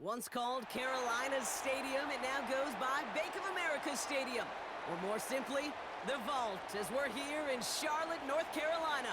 Once called Carolina's Stadium, it now goes by Bank of America Stadium. Or more simply, the Vault, as we're here in Charlotte, North Carolina.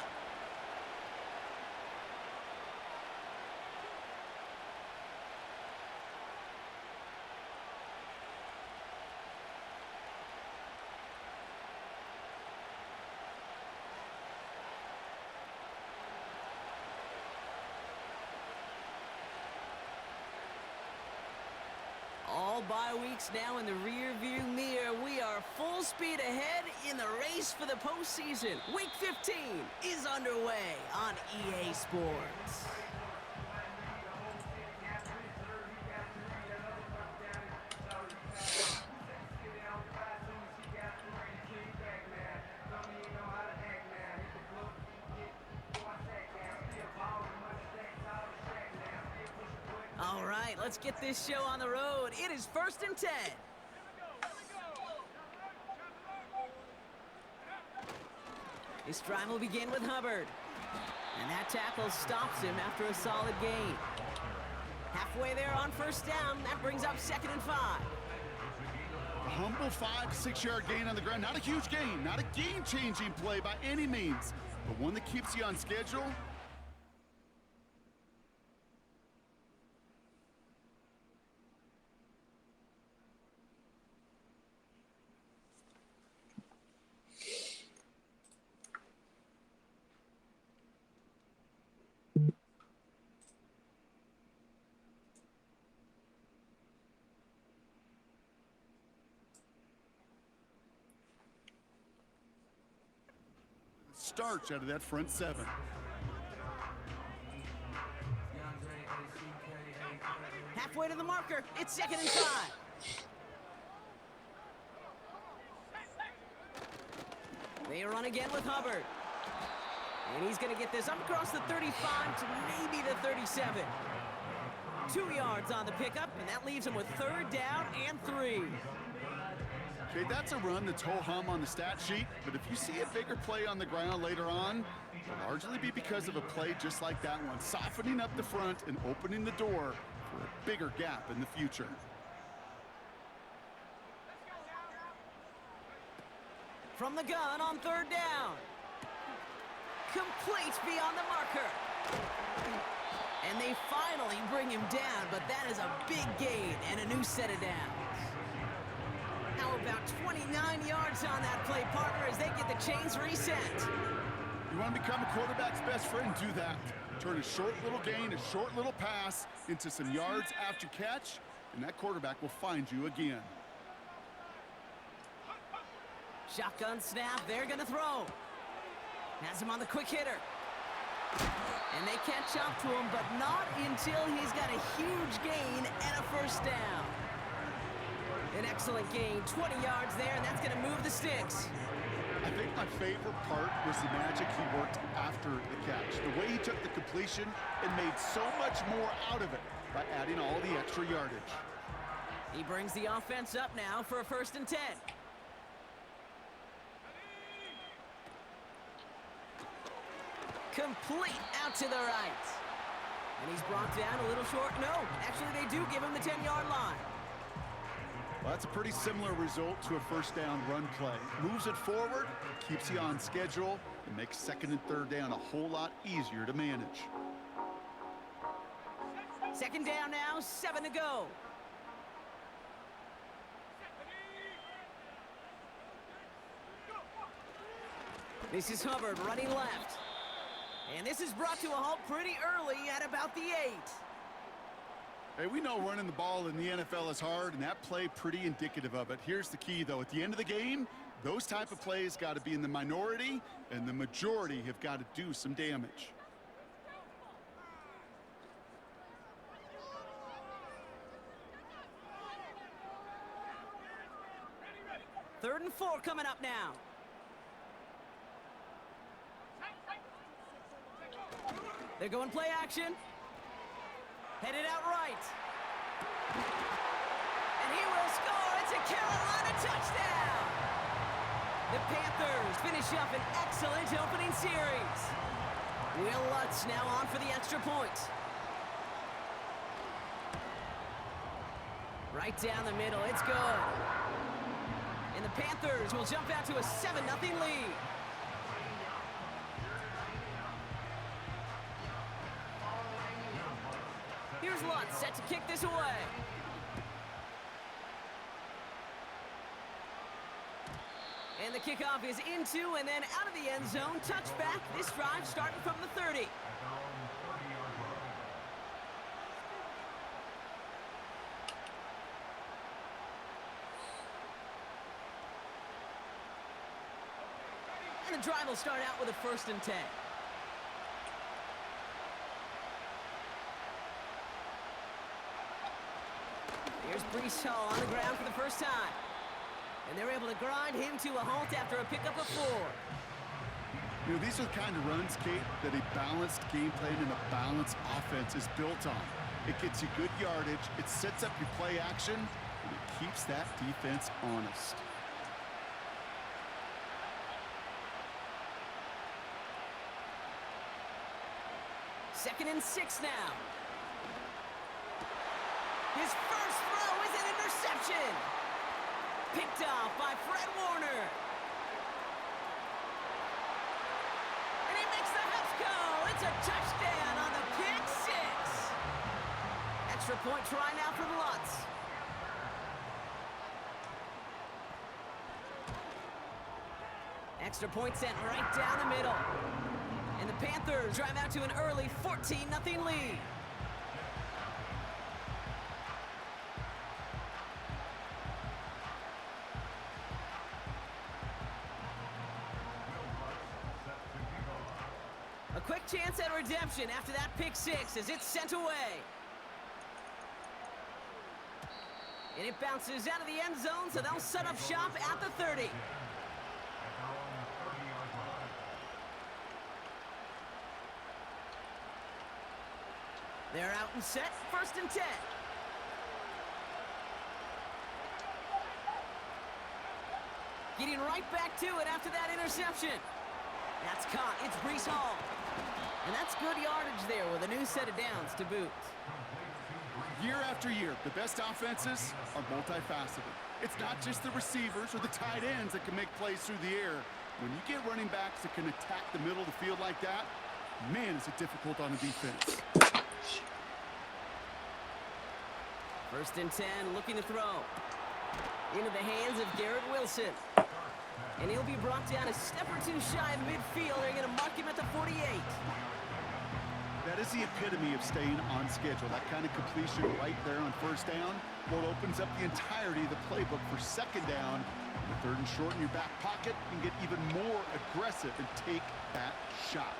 All bye weeks now in the rear-view mirror. We are full speed ahead in the race for the postseason. Week 15 is underway on EA Sports. All right, let's get this show on the road. It is 1st and 10. This drive will begin with Hubbard. And that tackle stops him after a solid gain. Halfway there on 1st down. That brings up 2nd and 5. A humble 5 to 6 yard gain on the ground. Not a huge gain, not a game-changing play by any means, but one that keeps you on schedule. Starch out of that front 7. Halfway to the marker. It's 2nd and 5. They run again with Hubbard. And he's going to get this up across the 35 to maybe the 37. 2 yards on the pickup, and that leaves him with 3rd down and 3. Okay, that's a run that's ho-hum on the stat sheet, but if you see a bigger play on the ground later on, it'll largely be because of a play just like that one, softening up the front and opening the door for a bigger gap in the future. From the gun on 3rd down. Complete beyond the marker. And they finally bring him down, but that is a big gain and a new set of downs. How about 29 yards on that play, partner, as they get the chains reset? You want to become a quarterback's best friend? Do that. Turn a short little gain, a short little pass into some yards after catch, and that quarterback will find you again. Shotgun snap, they're going to throw. Has him on the quick hitter. And they catch up to him, but not until he's got a huge gain and a 1st down. An excellent gain, 20 yards there, and that's going to move the sticks. I think my favorite part was the magic he worked after the catch. The way he took the completion and made so much more out of it by adding all the extra yardage. He brings the offense up now for a 1st and 10. Complete out to the right. And he's brought down a little short. No, actually they do give him the 10-yard line. Well, that's a pretty similar result to a 1st down run play. Moves it forward, keeps you on schedule, and makes 2nd and 3rd down a whole lot easier to manage. 2nd down now, 7 to go. This is Hubbard running left. And this is brought to a halt pretty early at about the 8. Hey, we know running the ball in the NFL is hard, and that play pretty indicative of it. Here's the key, though. At the end of the game, those type of plays got to be in the minority, and the majority have got to do some damage. Third and 4 coming up now. They're going play action. Headed out right. And he will score. It's a Carolina touchdown. The Panthers finish up an excellent opening series. Will Lutz now on for the extra point. Right down the middle, it's good. And the Panthers will jump out to a 7-0 lead. Here's Lutz set to kick this away. And the kickoff is into and then out of the end zone. Touchback. This drive starting from the 30. And the drive will start out with a 1st and 10. Here's Breece Hall on the ground for the first time. And they're able to grind him to a halt after a pickup of 4. You know, these are the kind of runs, Kate, that a balanced game plan and a balanced offense is built on. It gets you good yardage, it sets up your play action, and it keeps that defense honest. Second and 6 now. His first throw is an interception. Picked off by Fred Warner. And he makes the Huffs go. It's a touchdown on the pick 6. Extra point try now from Lutz. Extra point sent right down the middle. And the Panthers drive out to an early 14-0 lead. A quick chance at redemption after that pick 6 as it's sent away. And it bounces out of the end zone, so they'll set up shop at the 30. They're out and set, 1st and 10. Getting right back to it after that interception. That's caught, it's Breece Hall. And that's good yardage there with a new set of downs to boot. Year after year, the best offenses are multifaceted. It's not just the receivers or the tight ends that can make plays through the air. When you get running backs that can attack the middle of the field like that, man, is it difficult on the defense. 1st and 10, looking to throw. Into the hands of Garrett Wilson. And he'll be brought down a step or 2 shy of midfield. They're going to mark him at the 48. That is the epitome of staying on schedule. That kind of completion right there on 1st down, well, it opens up the entirety of the playbook for 2nd down. The 3rd and short in your back pocket, you can get even more aggressive and take that shot.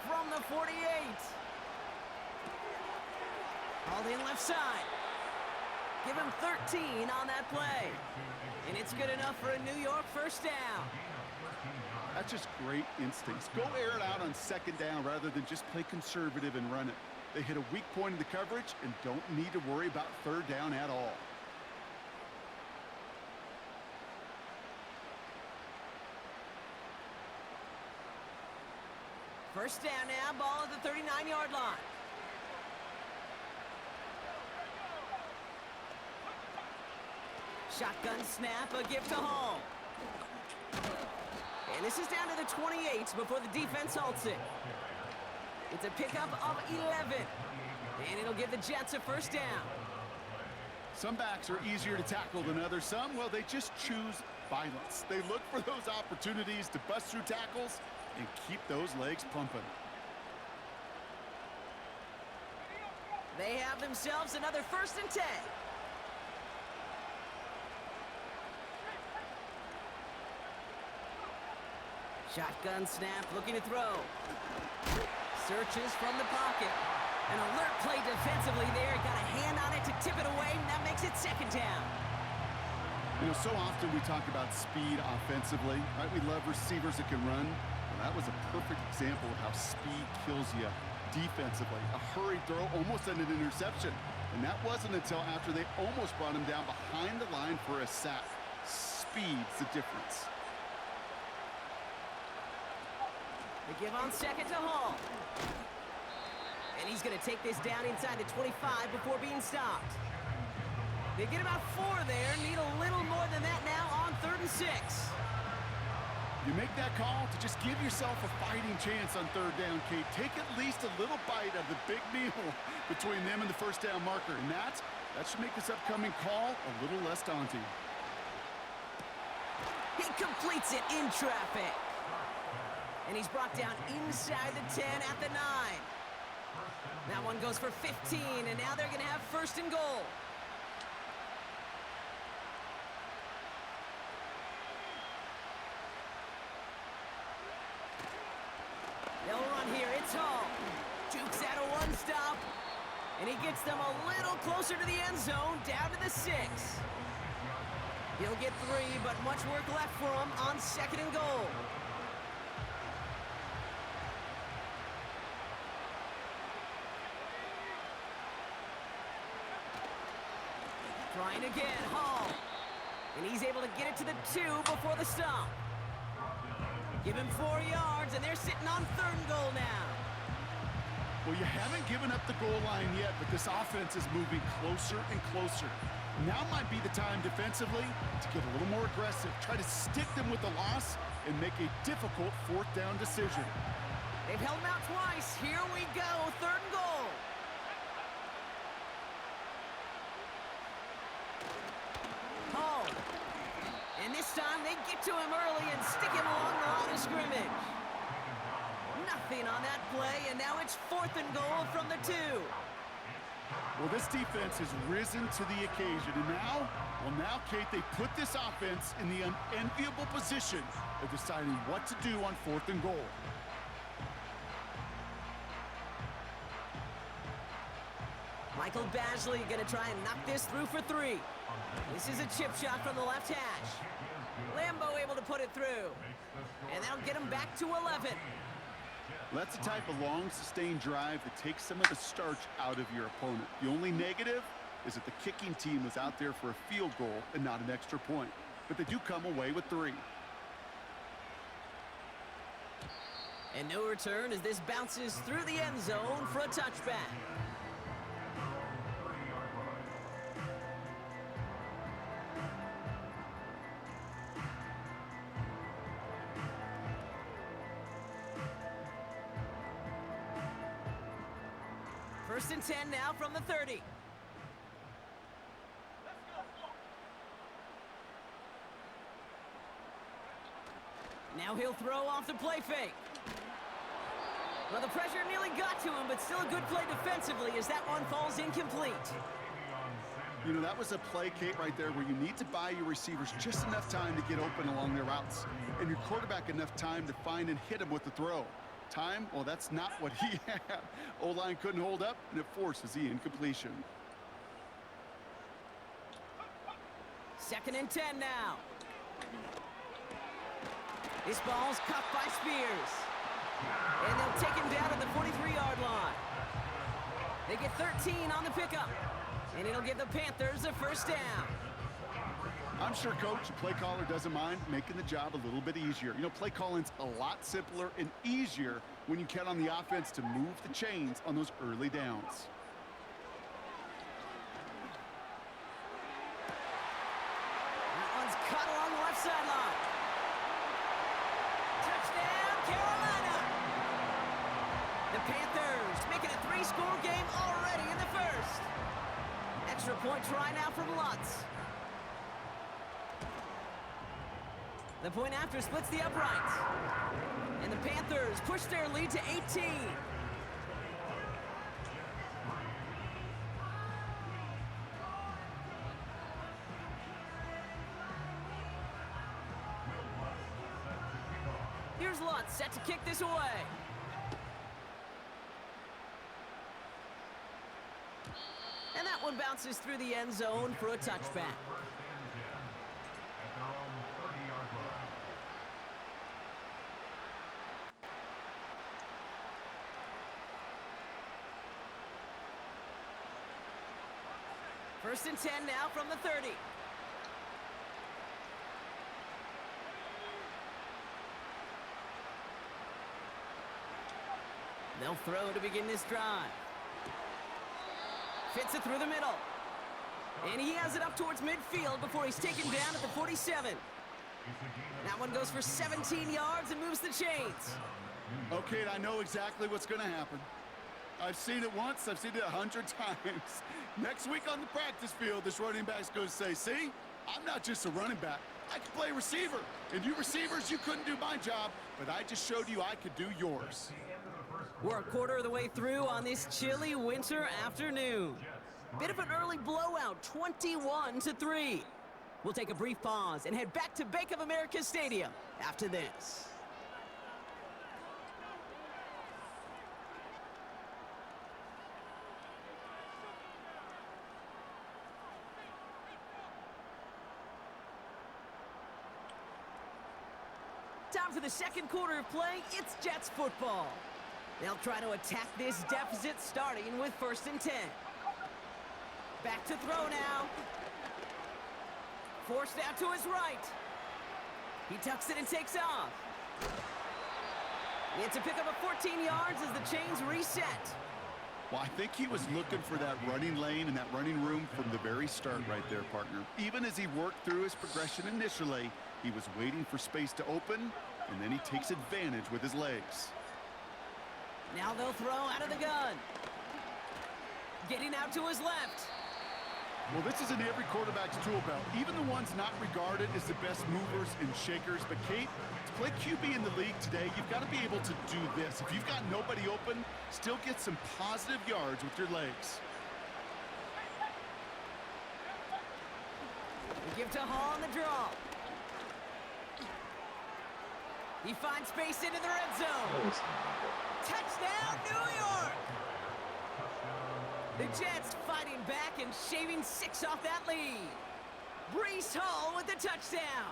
From the 48. Hauled in left side. Give him 13 on that play. And it's good enough for a New York 1st down. That's just great instincts. Go air it out on 2nd down rather than just play conservative and run it. They hit a weak point in the coverage and don't need to worry about 3rd down at all. First down now, ball at the 39-yard line. Shotgun snap, a gift to Hall. And this is down to the 28 before the defense halts it. It's a pickup of 11. And it'll give the Jets a 1st down. Some backs are easier to tackle than others. Some, well, they just choose violence. They look for those opportunities to bust through tackles and keep those legs pumping. They have themselves another 1st and 10. Shotgun snap, looking to throw. Searches from the pocket. An alert play defensively there. Got a hand on it to tip it away, and that makes it 2nd down. You know, so often we talk about speed offensively, right? We love receivers that can run. Well, that was a perfect example of how speed kills you defensively. A hurried throw, almost an interception. And that wasn't until after they almost brought him down behind the line for a sack. speed's the difference. They give on second to Hall. And he's going to take this down inside the 25 before being stopped. They get about 4 there. Need a little more than that now on 3rd and 6. You make that call to just give yourself a fighting chance on 3rd down, Kate. Take at least a little bite of the big meal between them and the first down marker. And that should make this upcoming call a little less daunting. He completes it in traffic. And he's brought down inside the 10 at the 9. That one goes for 15, and now they're going to have 1st and goal. They'll run here. It's Hall. Jukes out a 1-stop. And he gets them a little closer to the end zone, down to the 6. He'll get 3, but much work left for him on 2nd and goal. Trying again, Hall. And he's able to get it to the 2 before the stop. Give him 4 yards, and they're sitting on 3rd and goal now. Well, you haven't given up the goal line yet, but this offense is moving closer and closer. Now might be the time defensively to get a little more aggressive, try to stick them with the loss, and make a difficult 4th down decision. They've held him out twice. Here we go, 3rd and goal. Hall. And this time they get to him early and stick him along the line of scrimmage. Nothing on that play, and now it's 4th and goal from the 2. Well, this defense has risen to the occasion, and now, Kate, they put this offense in the unenviable position of deciding what to do on 4th and goal. Michael Basley going to try and knock this through for 3. This is a chip shot from the left hash. Lambo able to put it through. And that'll get him back to 11. That's the type of long, sustained drive that takes some of the starch out of your opponent. The only negative is that the kicking team was out there for a field goal and not an extra point. But they do come away with 3. And no return as this bounces through the end zone for a touchback. First and 10 now from the 30. Now he'll throw off the play fake. Well, the pressure nearly got to him, but still a good play defensively as that one falls incomplete. You know, that was a play, Kate, right there where you need to buy your receivers just enough time to get open along their routes, and your quarterback enough time to find and hit him with the throw. Time? Well, that's not what he had. O-line couldn't hold up, and it forces the incompletion. 2nd and 10 now. This ball's cuffed by Spears. And they'll take him down at the 43-yard line. They get 13 on the pickup. And it'll give the Panthers a 1st down. I'm sure, Coach, the play caller doesn't mind making the job a little bit easier. You know, play calling's a lot simpler and easier when you count on the offense to move the chains on those early downs. That one's cut along the left sideline. Touchdown, Carolina! The Panthers making a 3-score game already in the 1st. Extra point try now from Lutz. The point after splits the uprights. And the Panthers push their lead to 18. Here's Lutz set to kick this away. And that one bounces through the end zone for a touchback. First and 10 now from the 30. They'll throw to begin this drive. Fits it through the middle. And he has it up towards midfield before he's taken down at the 47. That one goes for 17 yards and moves the chains. Okay, I know exactly what's going to happen. I've seen it once, I've seen it 100 times. Next week on the practice field, this running back's going to say, see, I'm not just a running back. I can play receiver. And you receivers, you couldn't do my job, but I just showed you I could do yours. We're a quarter of the way through on this chilly winter afternoon. Bit of an early blowout, 21-3. We'll take a brief pause and head back to Bank of America Stadium after this. Time for the second quarter of play. It's Jets football. They'll try to attack this deficit starting with 1st and 10. Back to throw now. Forced out to his right. He tucks it and takes off. It's a pickup of 14 yards as the chains reset. Well, I think he was looking for that running lane and that running room from the very start right there, partner. Even as he worked through his progression initially, he was waiting for space to open, and then he takes advantage with his legs. Now they'll throw out of the gun. Getting out to his left. Well, this is in every quarterback's tool belt, even the ones not regarded as the best movers and shakers. But, Kate, to play QB in the league today, you've got to be able to do this. If you've got nobody open, still get some positive yards with your legs. We give to Hall on the draw. He finds space into the red zone. Touchdown, New York! The Jets fighting back and shaving 6 off that lead. Breece Hall with the touchdown.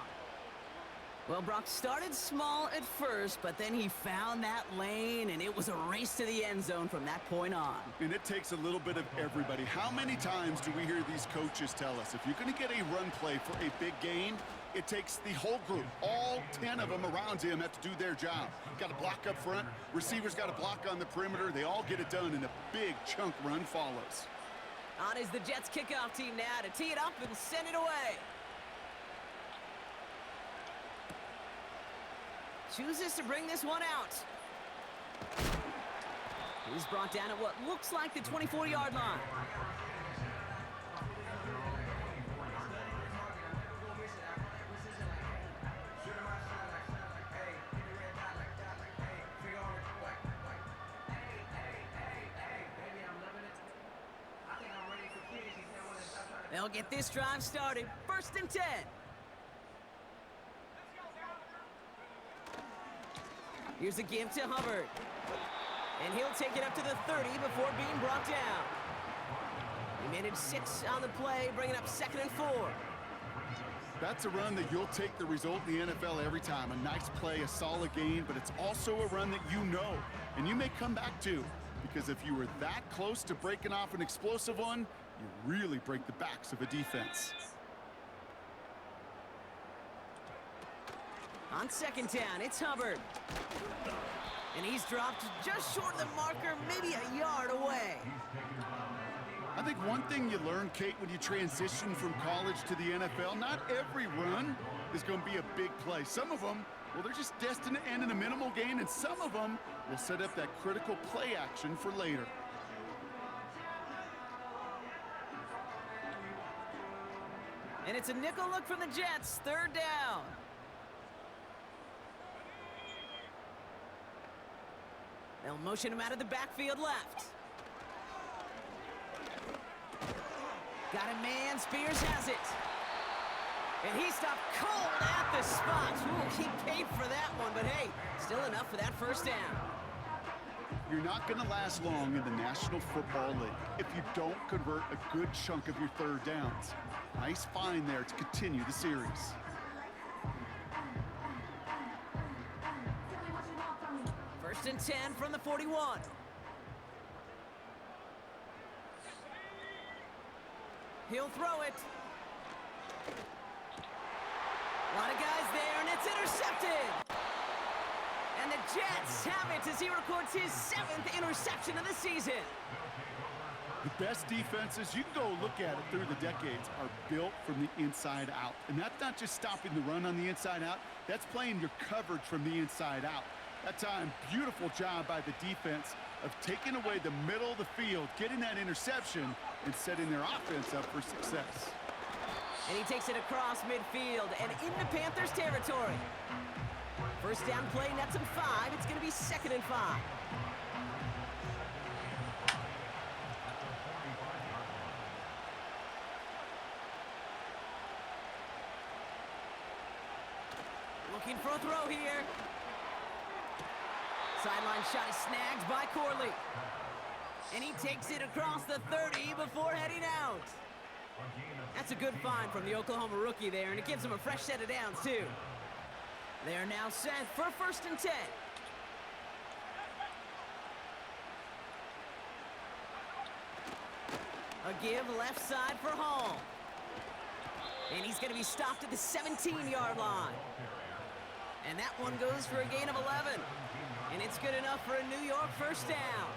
Well, Brock started small at first, but then he found that lane, and it was a race to the end zone from that point on. And it takes a little bit of everybody. How many times do we hear these coaches tell us, if you're going to get a run play for a big gain, it takes the whole group. All 10 of them around him have to do their job. Got to block up front. Receivers got to block on the perimeter. They all get it done, and a big chunk run follows. On is the Jets kickoff team now to tee it up and send it away. Chooses to bring this one out. He's brought down at what looks like the 24-yard line. They'll get this drive started. 1st and 10. Here's a give to Hubbard. And he'll take it up to the 30 before being brought down. He managed 6 on the play, bringing up 2nd and 4. That's a run that you'll take the result in the NFL every time. A nice play, a solid gain, but it's also a run that you know, and you may come back to. Because if you were that close to breaking off an explosive one, you really break the backs of a defense. On 2nd down, it's Hubbard. And he's dropped just short of the marker, maybe a yard away. I think one thing you learn, Kate, when you transition from college to the NFL, not every run is going to be a big play. Some of them, well, they're just destined to end in a minimal gain, and some of them will set up that critical play action for later. And it's a nickel look from the Jets, 3rd down. They'll motion him out of the backfield left. Got a man, Spears has it. And he stopped cold at the spot. Ooh, he paid for that one, but hey, still enough for that 1st down. You're not going to last long in the National Football League if you don't convert a good chunk of your 3rd downs. Nice find there to continue the series. First and 10 from the 41. He'll throw it. A lot of guys there, and it's intercepted. And the Jets have it as he records his 7th interception of the season. The best defenses, you can go look at it through the decades, are built from the inside out. And that's not just stopping the run on the inside out, that's playing your coverage from the inside out. That time, beautiful job by the defense of taking away the middle of the field, getting that interception, and setting their offense up for success. And he takes it across midfield and into Panthers territory. First down play, nets him 5. It's going to be 2nd and 5. Looking for a throw here. Sideline shot is snagged by Corley. And he takes it across the 30 before heading out. That's a good find from the Oklahoma rookie there, and it gives him a fresh set of downs, too. They are now set for 1st and 10. A give left side for Hall. And he's going to be stopped at the 17-yard line. And that one goes for a gain of 11. And it's good enough for a New York first down.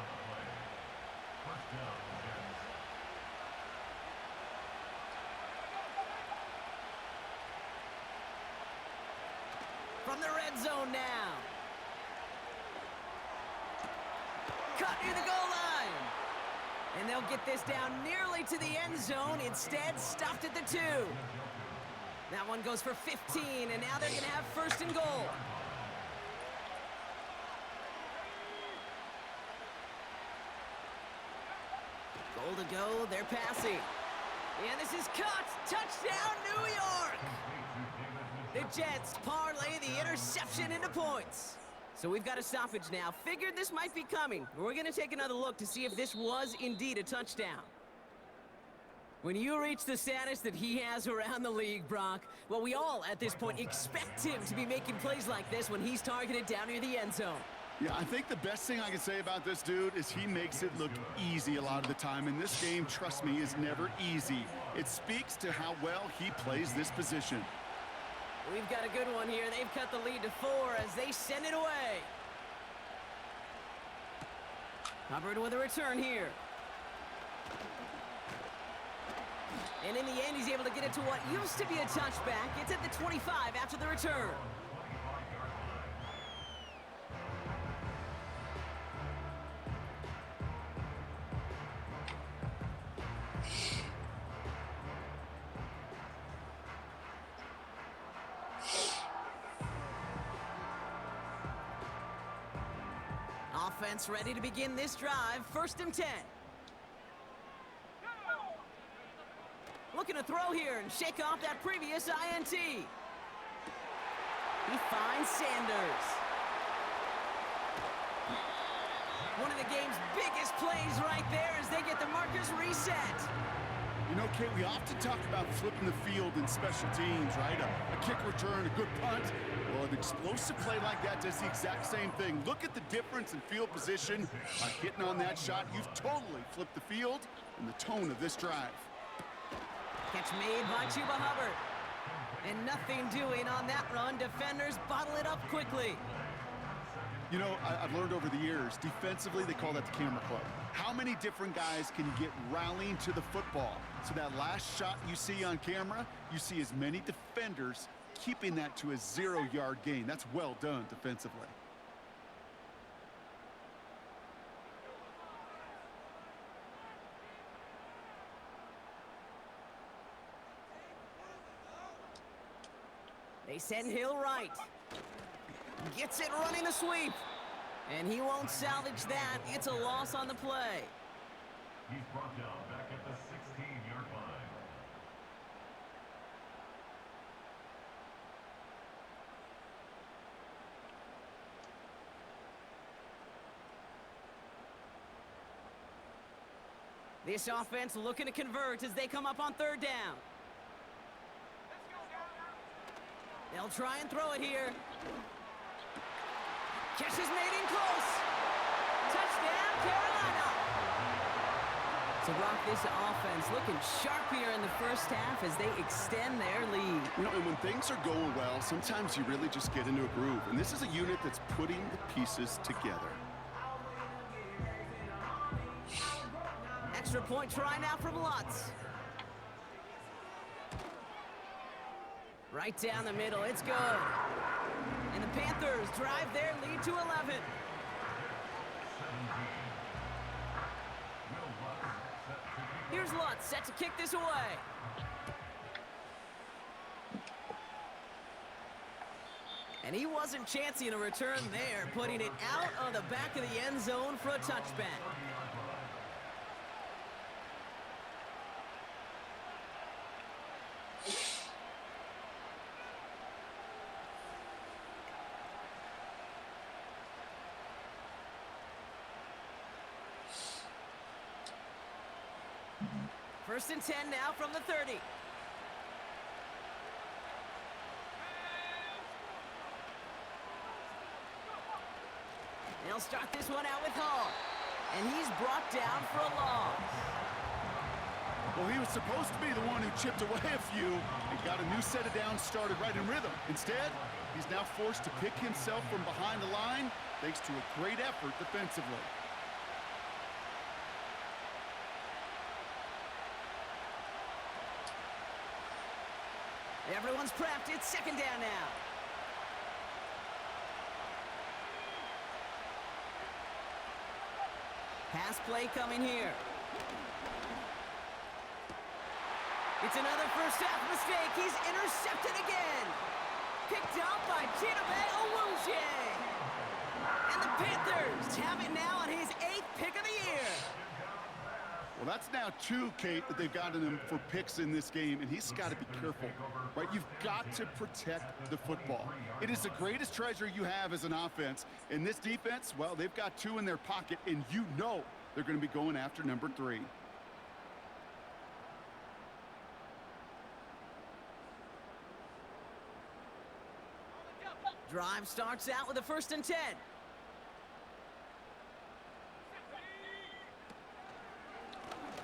From the red zone now. Cut near the goal line. And they'll get this down nearly to the end zone. Instead, stopped at the 2. That one goes for 15, and now they're going to have 1st and goal. Goal to go, they're passing. And this is cut. Touchdown, New York! The Jets parlay the interception into points. So we've got a stoppage now. Figured this might be coming. We're going to take another look to see if this was indeed a touchdown. When you reach the status that he has around the league, Brock, well, we all, at this point, expect him to be making plays like this when he's targeted down near the end zone. Yeah, I think the best thing I can say about this dude is he makes it look easy a lot of the time. And this game, trust me, is never easy. It speaks to how well he plays this position. We've got a good one here. They've cut the lead to 4 as they send it away. Hubbard with a return here. And in the end, he's able to get it to what used to be a touchback. It's at the 25 after the return. Offense ready to begin this drive. 1st and 10. Looking to throw here and shake off that previous INT. He finds Sanders. One of the game's biggest plays right there as they get the markers reset. You know, Kate, we often talk about flipping the field in special teams, right? A kick return, a good punt. Well, an explosive play like that does the exact same thing. Look at the difference in field position. By hitting on that shot, you've totally flipped the field and the tone of this drive. Catch made by Chuba Hubbard. And nothing doing on that run. Defenders bottle it up quickly. You know, I've learned over the years, defensively, they call that the camera club. How many different guys can get rallying to the football? So that last shot you see on camera, you see as many defenders keeping that to a 0-yard gain. That's well done defensively. They send Hill right. Gets it running the sweep. And he won't salvage that. It's a loss on the play. He's brought down back at the 16-yard line. This offense looking to convert as they come up on 3rd down. They'll try and throw it here. Catch is made in close. Touchdown, Carolina. To rock this offense, looking sharp here in the first half as they extend their lead. You know, and when things are going well, sometimes you really just get into a groove. And this is a unit that's putting the pieces together. Extra point try now from Lutz. Right down the middle, it's good. And the Panthers drive their lead to 11. Here's Lutz, set to kick this away. And he wasn't chancing a return there, putting it out on the back of the end zone for a touchback. First and 10 now from the 30. They'll start this one out with Hall. And he's brought down for a loss. Well, he was supposed to be the one who chipped away a few and got a new set of downs started right in rhythm. Instead, he's now forced to pick himself from behind the line thanks to a great effort defensively. Everyone's prepped. It's second down now. Pass play coming here. It's another first half mistake. He's intercepted again. Picked up by Chidobe Awuzie. And the Panthers have it now on his 8th pick of the year. Well, that's now 2, Kate, that they've gotten him for picks in this game, and he's got to be careful, right? You've got to protect the football. It is the greatest treasure you have as an offense. In this defense, well, they've got 2 in their pocket, and you know they're going to be going after number 3. Drive starts out with a first and 10.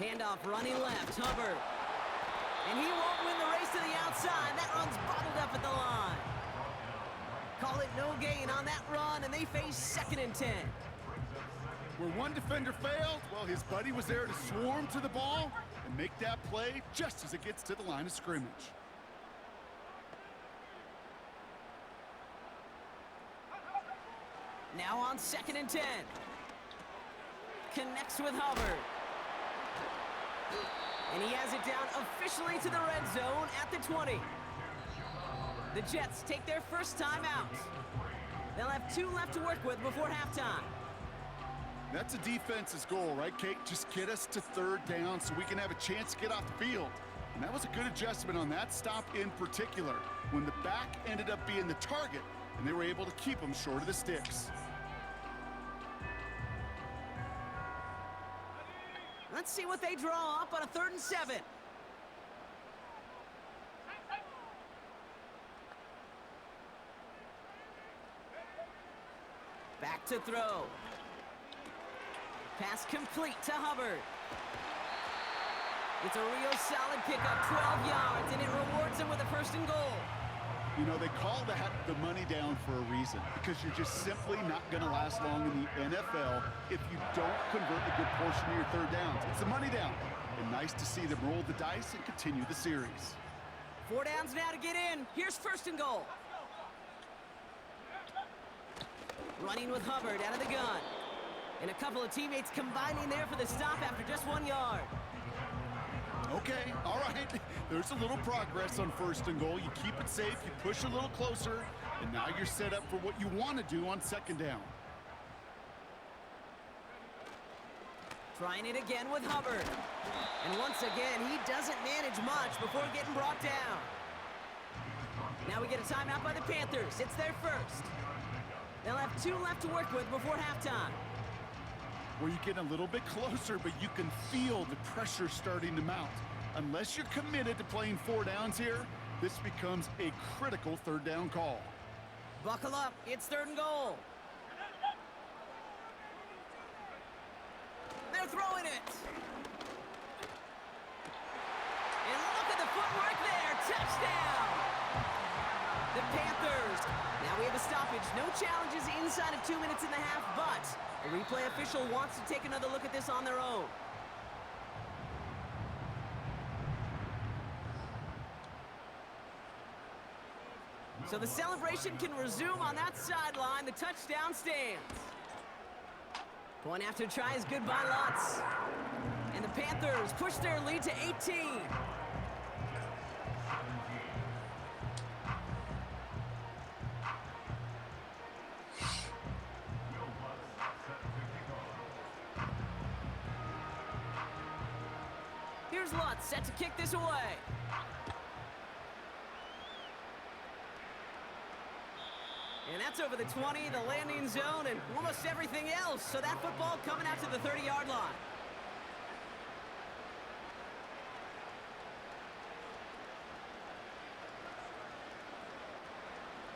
Handoff running left, Hubbard. And he won't win the race to the outside. That run's bottled up at the line. Call it no gain on that run, and they face second and 10. Where one defender failed, well, his buddy was there to swarm to the ball and make that play just as it gets to the line of scrimmage. Now on second and 10. Connects with Hubbard. And he has it down officially to the red zone at the 20. The Jets take their first time out. They'll have 2 left to work with before halftime. That's a defense's goal, right, Kate? Just get us to 3rd down so we can have a chance to get off the field. And that was a good adjustment on that stop in particular, when the back ended up being the target, and they were able to keep him short of the sticks. Let's see what they draw up on a 3rd and 7. Back to throw. Pass complete to Hubbard. It's a real solid pickup, 12 yards, and it rewards him with a first and goal. You know, they call that the money down for a reason, because you're just simply not going to last long in the NFL if you don't convert a good portion of your 3rd downs. It's the money down. And nice to see them roll the dice and continue the series. 4 downs now to get in. Here's first and goal. Running with Hubbard out of the gun. And a couple of teammates combining there for the stop after just 1 yard. Okay, all right. There's a little progress on first and goal. You keep it safe, you push a little closer, and now you're set up for what you want to do on 2nd down. Trying it again with Hubbard. And once again, he doesn't manage much before getting brought down. Now we get a timeout by the Panthers. It's their first. They'll have 2 left to work with before halftime. Where you get a little bit closer, but you can feel the pressure starting to mount. Unless you're committed to playing 4 downs here, this becomes a critical 3rd down call. Buckle up, it's 3rd and goal. They're throwing it. touchdown! The Panthers. Now we have a stoppage. No challenges inside of 2 minutes and a half, but the replay official wants to take another look at this on their own. So the celebration can resume on that sideline. The touchdown stands. Point after try is good by Lutz. And the Panthers push their lead to 18. Here's Lutz set to kick this away. And that's over the 20, the landing zone, and almost everything else. So that football coming out to the 30-yard line.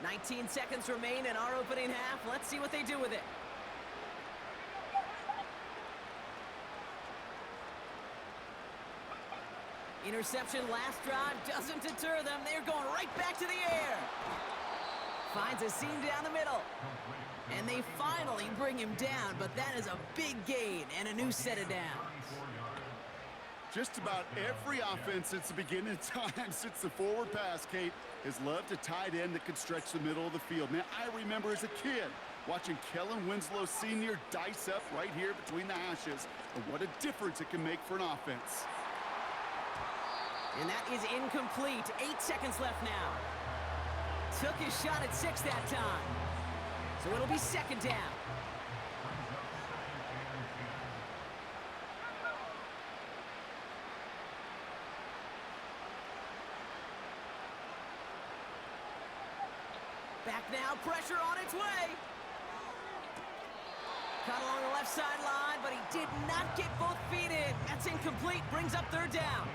"19 seconds remain in our opening half. Let's see what they do with it. Interception last drive doesn't deter them. They're going right back to the air. Finds a seam down the middle. And they finally bring him down, but that is a big gain and a new set of downs. Just about every offense since the beginning of time, since the forward pass, Kate, has loved a tight end that could stretch the middle of the field. Man, I remember as a kid watching Kellen Winslow Sr. dice up right here between the hashes, and what a difference it can make for an offense. And that is incomplete. 8 seconds left now. Took his shot at 6 that time. So it'll be second down. Back now, pressure on its way. Caught along the left sideline, but he did not get both feet in. That's incomplete, brings up third down.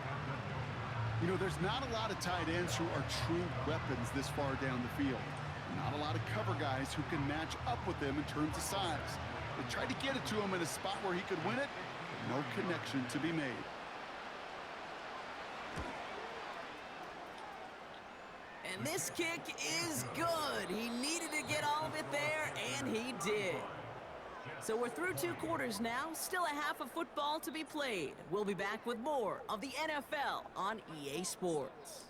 You know, there's not a lot of tight ends who are true weapons this far down the field. Not a lot of cover guys who can match up with them in terms of size. They tried to get it to him in a spot where he could win it, but no connection to be made. And this kick is good. He needed to get all of it there, and he did. So we're through 2 quarters now, still a half of football to be played. We'll be back with more of the NFL on EA Sports.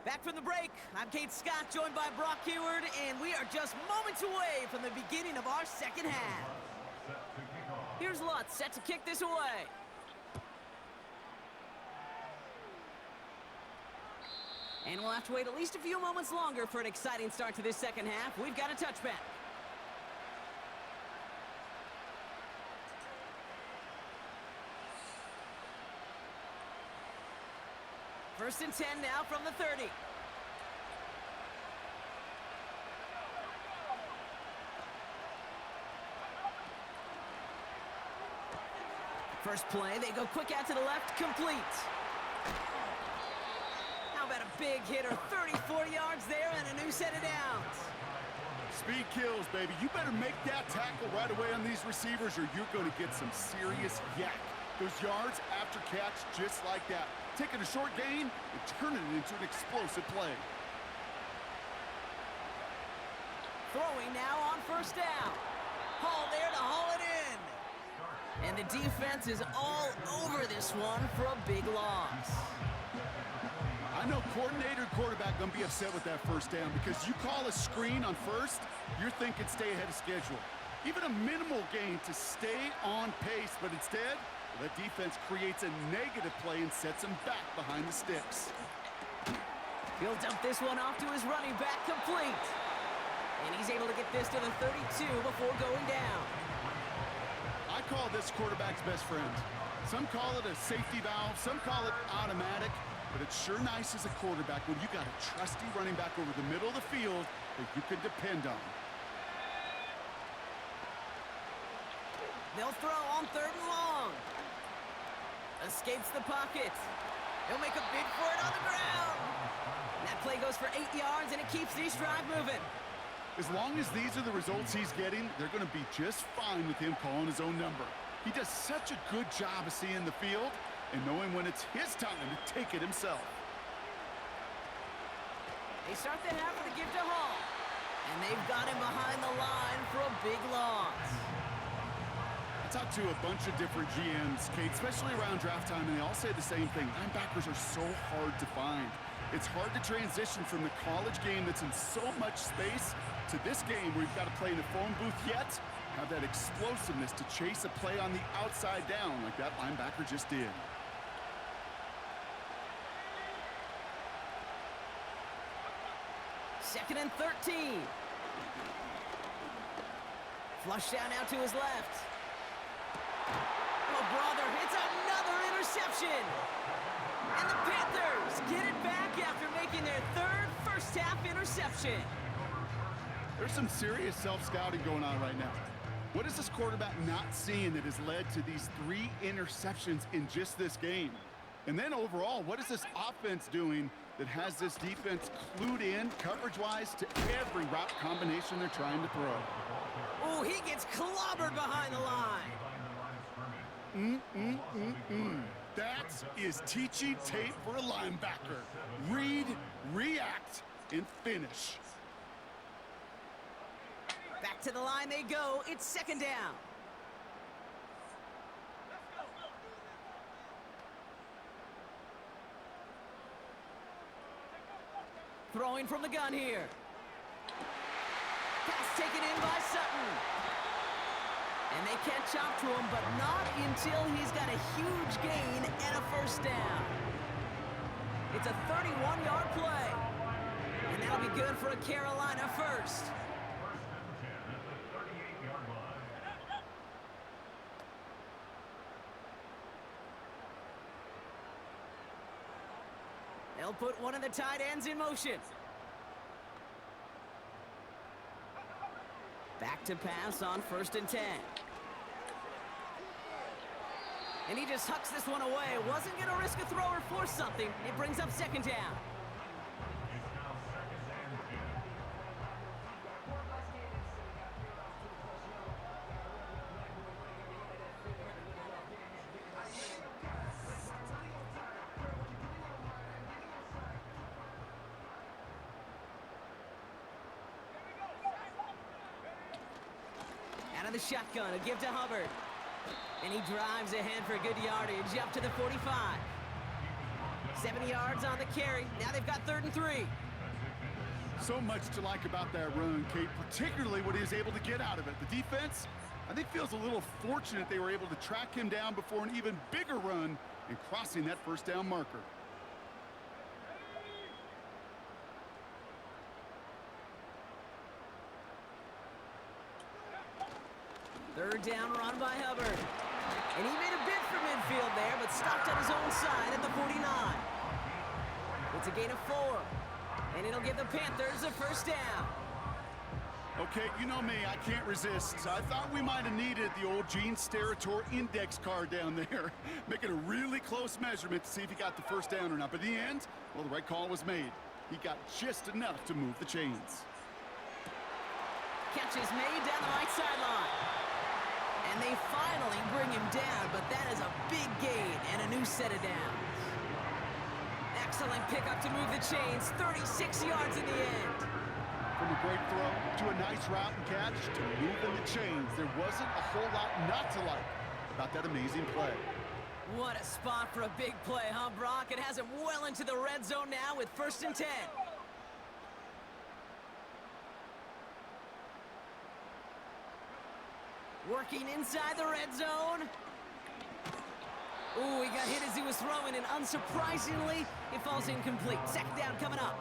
Back from the break, I'm Kate Scott, joined by Brock Heward, and we are just moments away from the beginning of our second half. Here's Lutz set to kick this away. And we'll have to wait at least a few moments longer for an exciting start to this second half. We've got a touchback. First and 10 now from the 30. First play, they go quick out to the left, complete. How about a big hitter, 34 yards there and a new set of downs. Speed kills, baby. You better make that tackle right away on these receivers or you're going to get some serious yak. Those yards after catch just like that. Taking a short gain and turning it into an explosive play. Throwing now on first down. Hall there to haul it in. And the defense is all over this one for a big loss. I know coordinator and quarterback going to be upset with that first down because you call a screen on first, you're thinking stay ahead of schedule. Even a minimal gain to stay on pace, but instead, the defense creates a negative play and sets him back behind the sticks. He'll dump this one off to his running back, complete. And he's able to get this to the 32 before going down. I call this quarterback's best friend. Some call it a safety valve, some call it automatic, but it's sure nice as a quarterback when you got a trusty running back over the middle of the field that you can depend on. They'll throw on third and long. Escapes the pocket. He'll make a bid for it on the ground. And that play goes for 8 yards, and it keeps this drive moving. As long as these are the results he's getting, they're going to be just fine with him calling his own number. He does such a good job of seeing the field and knowing when it's his time to take it himself. They start the half with a give to Hall. And they've got him behind the line for a big loss. I talked to a bunch of different GMs, Kate, especially around draft time, and they all say the same thing. Linebackers are so hard to find. It's hard to transition from the college game that's in so much space to this game where you've got to play in a phone booth yet have that explosiveness to chase a play on the outside down like that linebacker just did. Second and 13. Flush down out to his left. Oh, brother, it's another interception. And the Panthers get it back after making their third first-half interception. There's some serious self-scouting going on right now. What is this quarterback not seeing that has led to these 3 interceptions in just this game? And then overall, what is this offense doing that has this defense clued in coverage-wise to every route combination they're trying to throw? Oh, he gets clobbered behind the line. That is teaching tape for a linebacker. Read, react, and finish. Back to the line they go. It's second down. Throwing from the gun here. Pass taken in by Sutton. And they can't chop to him, but not until he's got a huge gain and a first down. It's a 31-yard play. And that'll be good for a Carolina first. They'll put one of the tight ends in motion. Back to pass on 1st and 10. And he just hucks this one away. Wasn't going to risk a throw or force something. It brings up second down. Out of the shotgun, a give to Hubbard. And he drives ahead for good yardage up to the 45. 70 yards on the carry. Now they've got 3rd and 3. So much to like about that run, Kate, particularly what he was able to get out of it. The defense, I think, feels a little fortunate they were able to track him down before an even bigger run and crossing that first down marker. Third down run by Hubbard. And he made a bid for midfield there, but stopped on his own side at the 49. It's a gain of 4. And it'll give the Panthers a first down. Okay, you know me, I can't resist. I thought we might have needed the old Gene Steratore index card down there. Making a really close measurement to see if he got the first down or not. But in the end, well, the right call was made. He got just enough to move the chains. Catch is made down the right sideline. And they finally bring him down, but that is a big gain and a new set of downs. Excellent pickup to move the chains, 36 yards in the end. From a great throw to a nice route and catch to moving the chains, there wasn't a whole lot not to like about that amazing play. What a spot for a big play, huh, Brock? It has him well into the red zone now with 1st and 10. Working inside the red zone. Ooh, he got hit as he was throwing, and unsurprisingly, it falls incomplete. Second down coming up.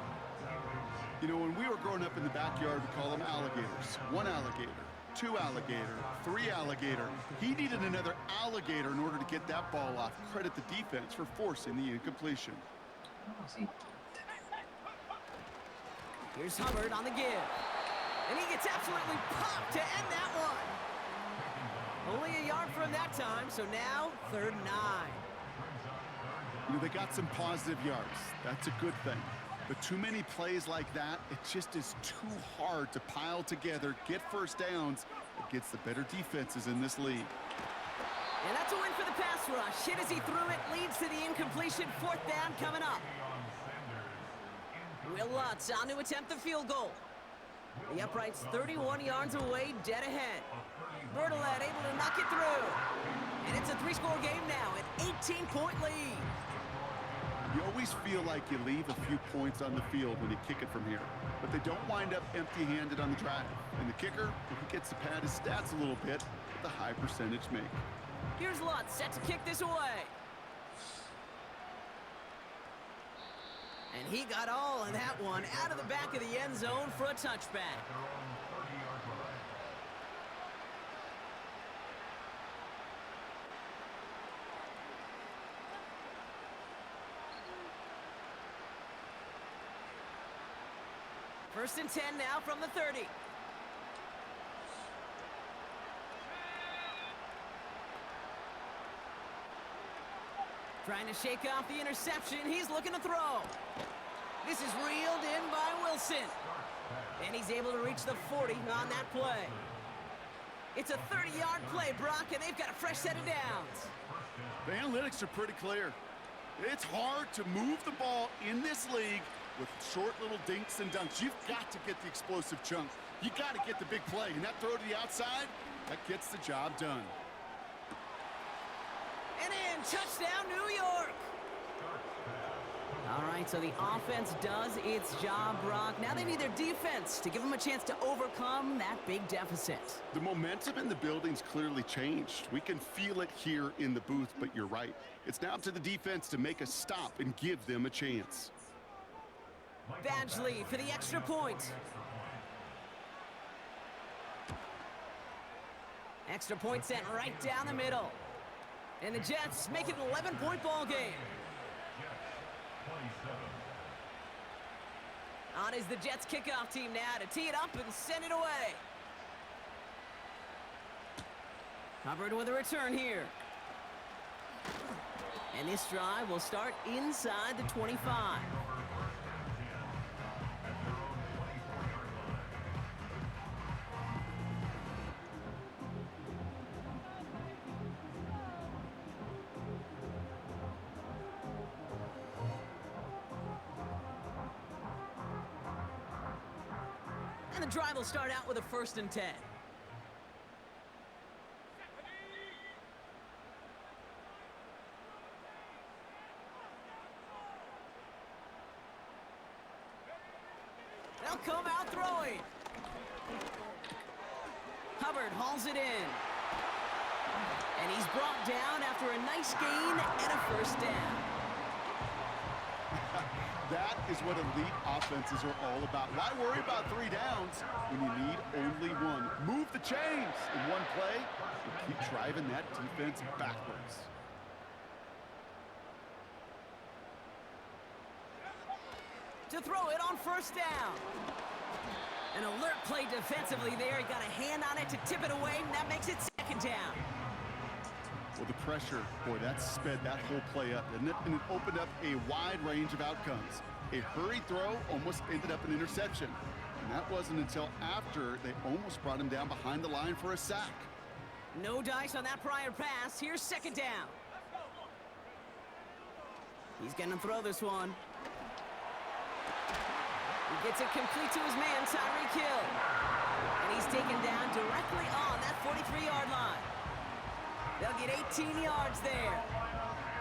You know, when we were growing up in the backyard, we call them alligators. 1 alligator, 2 alligator, 3 alligator. He needed another alligator in order to get that ball off. Credit the defense for forcing the incompletion. Here's Hubbard on the give. And he gets absolutely popped to end that one. Only a yard from that time, so now 3rd and 9. You know, they got some positive yards. That's a good thing. But too many plays like that, it just is too hard to pile together, get first downs against the better defenses in this league. And that's a win for the pass rush. Hit as he threw it, leads to the incompletion. Fourth down coming up. Will Lutz on to attempt the field goal. The upright's 31 yards away, dead ahead. Bertolet able to knock it through. And it's a 3-score game now, an 18-point lead. You always feel like you leave a few points on the field when you kick it from here, but they don't wind up empty-handed on the drive. And the kicker, he gets to pad his stats a little bit with a high percentage make. Here's Lutz set to kick this away. And he got all of that one out of the back of the end zone for a touchback. First and 10 now from the 30. Trying to shake off the interception. He's looking to throw. This is reeled in by Wilson. And he's able to reach the 40 on that play. It's a 30-yard play, Brock, and they've got a fresh set of downs. The analytics are pretty clear. It's hard to move the ball in this league with short little dinks and dunks. You've got to get the explosive chunk. You got to get the big play. And that throw to the outside, that gets the job done. And in, touchdown, New York. All right, so the offense does its job, Brock. Now they need their defense to give them a chance to overcome that big deficit. The momentum in the building's clearly changed. We can feel it here in the booth, but you're right. It's now up to the defense to make a stop and give them a chance. Badgley for the extra point. Extra point sent right down the middle. And the Jets make it an 11-point ball game. On is the Jets kickoff team now to tee it up and send it away. Hubbard with a return here. And this drive will start inside the 25. And the drive will start out with a 1st and 10. They'll come out throwing. Hubbard hauls it in. And he's brought down after a nice gain and a 1st down. That is what elite offenses are all about. Why worry about 3 downs when you need only 1? Move the chains in one play and keep driving that defense backwards. To throw it on 1st down. An alert play defensively there. He got a hand on it to tip it away, and that makes it 2nd down. Well, the pressure, boy, that sped that whole play up, didn't it? And it opened up a wide range of outcomes. A hurried throw almost ended up an interception. And that wasn't until after they almost brought him down behind the line for a sack. No dice on that prior pass. Here's 2nd down. He's going to throw this one. He gets it complete to his man, Tyreek Hill. And he's taken down directly on that 43-yard line. They'll get 18 yards there.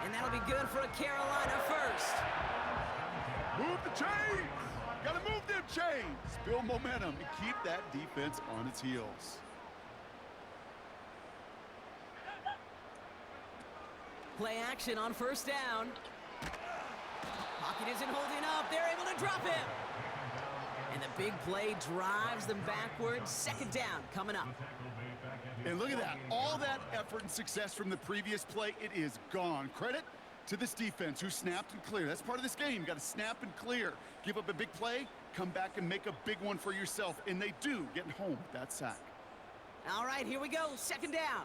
And that'll be good for a Carolina 1st. Move the chains! Gotta move them chains! Build momentum and keep that defense on its heels. Play action on 1st down. Pocket isn't holding up. They're able to drop him. And the big play drives them backwards. 2nd down coming up. And look at that. All that effort and success from the previous play, it is gone. Credit to this defense who snapped and cleared. That's part of this game. You got to snap and clear. Give up a big play, come back and make a big one for yourself. And they do, getting home with that sack. All right, here we go. 2nd down.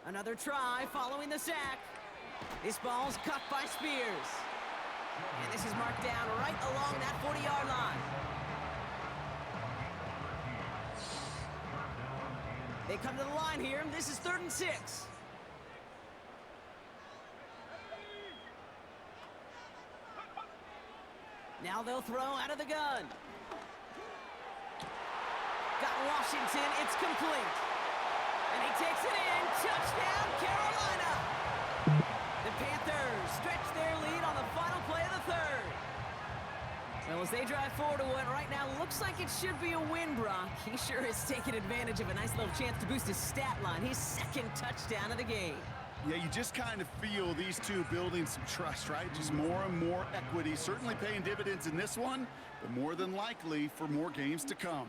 Another try following the sack. This ball's cut by Spears. And this is marked down right along that 40-yard line. They come to the line here. This is 3rd and 6. Now they'll throw out of the gun. Got Washington. It's complete. And he takes it in. Touchdown, Carolina. The Panthers stretch their lead on the final play of the 3rd. Well, as they drive forward to what right now looks like it should be a win, Brock. He sure is taking advantage of a nice little chance to boost his stat line. His 2nd touchdown of the game. Yeah, you just kind of feel these two building some trust, right? Just more and more equity. Certainly paying dividends in this one, but more than likely for more games to come.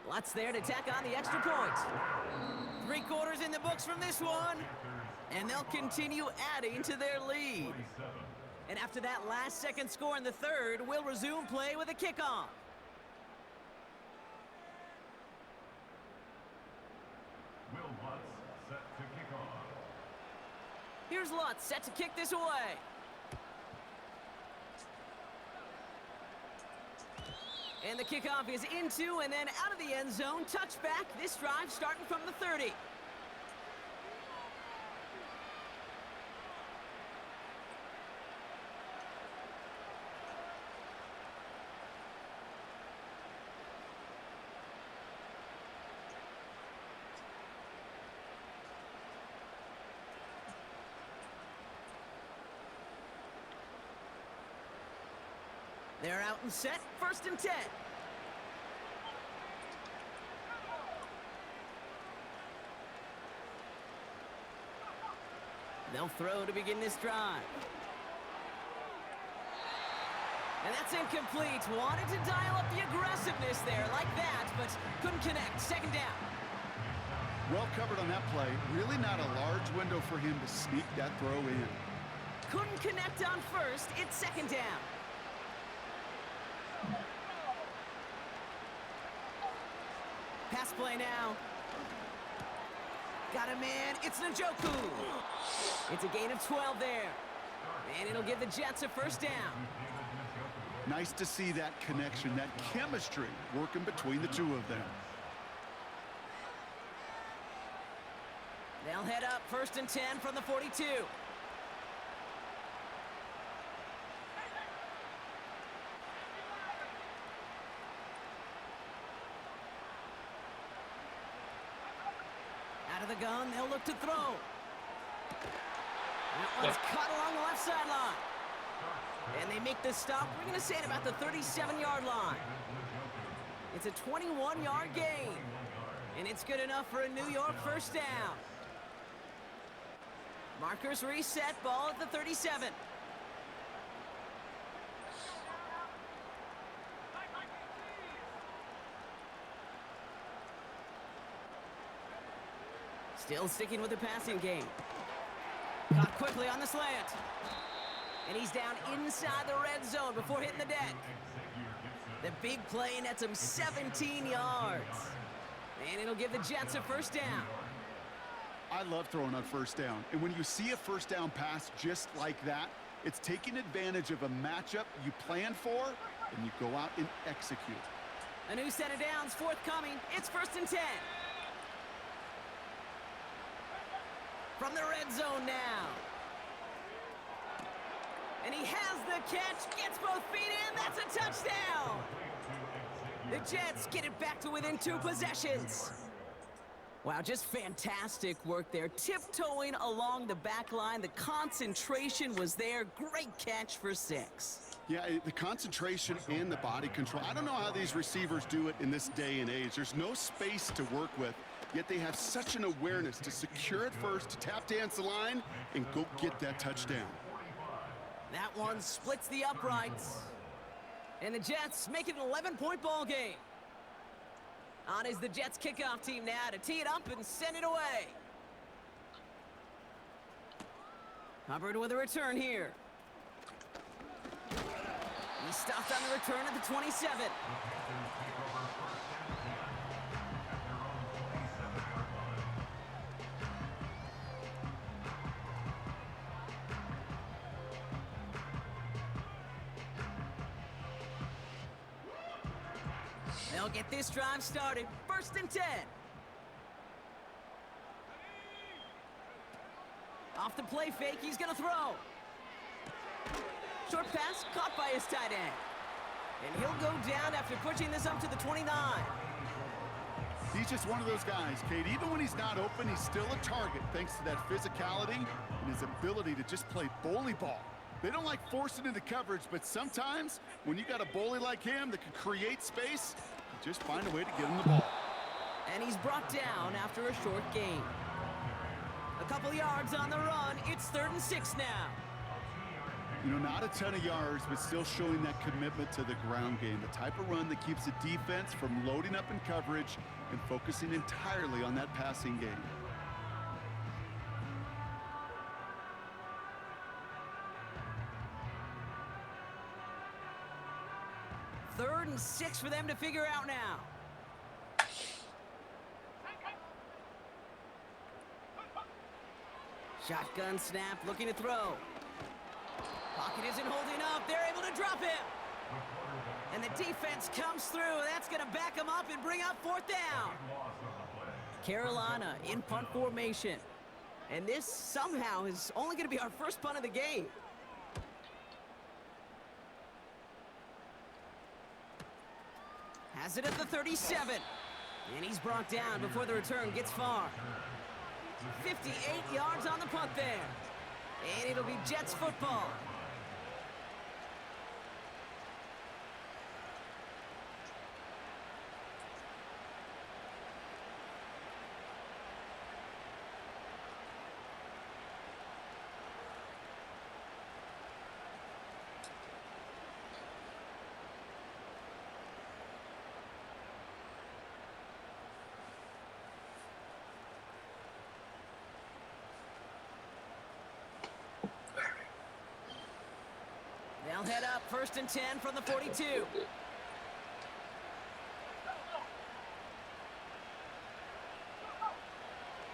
Lots there to tack on the extra point. 3 quarters in the books from this one. And they'll continue adding to their lead. And after that last second score in the 3rd, we'll resume play with a kickoff. Will Lutz set to kick off. Here's Lutz set to kick this away. And the kickoff is into and then out of the end zone. Touchback. This drive starting from the 30. They're out and set, 1st and 10. They'll throw to begin this drive. And that's incomplete. Wanted to dial up the aggressiveness there like that, but couldn't connect. 2nd down. Well covered on that play. Really not a large window for him to sneak that throw in. Couldn't connect on 1st. It's 2nd down. Pass play now. Got a man. It's Njoku. It's a gain of 12 there. And it'll give the Jets a 1st down. Nice to see that connection, that chemistry working between the two of them. They'll head up 1st and 10 from the 42. Out of the gun, they'll look to throw. That one's caught along the left sideline. And they make the stop, we're going to say at about the 37-yard line. It's a 21-yard gain. And it's good enough for a New York 1st down. Markers reset, ball at the 37. Still sticking with the passing game. Caught quickly on the slant. And he's down inside the red zone before hitting the deck. The big play nets him 17 yards. And it'll give the Jets a 1st down. I love throwing on 1st down. And when you see a 1st down pass just like that, it's taking advantage of a matchup you planned for, and you go out and execute. A new set of downs forthcoming. It's 1st and 10. From the red zone now. And he has the catch, gets both feet in, that's a touchdown! The Jets get it back to within 2 possessions. Wow, just fantastic work there. Tiptoeing along the back line, the concentration was there. Great catch for 6. Yeah, the concentration and the body control. I don't know how these receivers do it in this day and age. There's no space to work with, yet they have such an awareness to secure it first, to tap dance the line, and go get that touchdown. That one splits the uprights. And the Jets make it an 11-point ball game. On is the Jets kickoff team now to tee it up and send it away. Hubbard with a return here. He stopped on the return at the 27. They'll get this drive started. 1st and 10. Off the play fake, he's gonna throw. Short pass caught by his tight end. And he'll go down after pushing this up to the 29. He's just one of those guys, Kate. Even when he's not open, he's still a target thanks to that physicality and his ability to just play bully ball. They don't like forcing into coverage, but sometimes when you got a bully like him that can create space, you just find a way to get him the ball. And he's brought down after a short gain. A couple yards on the run. It's 3rd and 6 now. You know, not a ton of yards, but still showing that commitment to the ground game. The type of run that keeps the defense from loading up in coverage and focusing entirely on that passing game. Third and 6 for them to figure out now. Shotgun snap, looking to throw. Pocket isn't holding up. They're able to drop him. And the defense comes through. That's going to back him up and bring up 4th down. Carolina in punt formation. And this somehow is only going to be our first punt of the game. Has it at the 37. And he's brought down before the return gets far. 58 yards on the punt there. And it'll be Jets football. They'll head up 1st and 10 from the 42.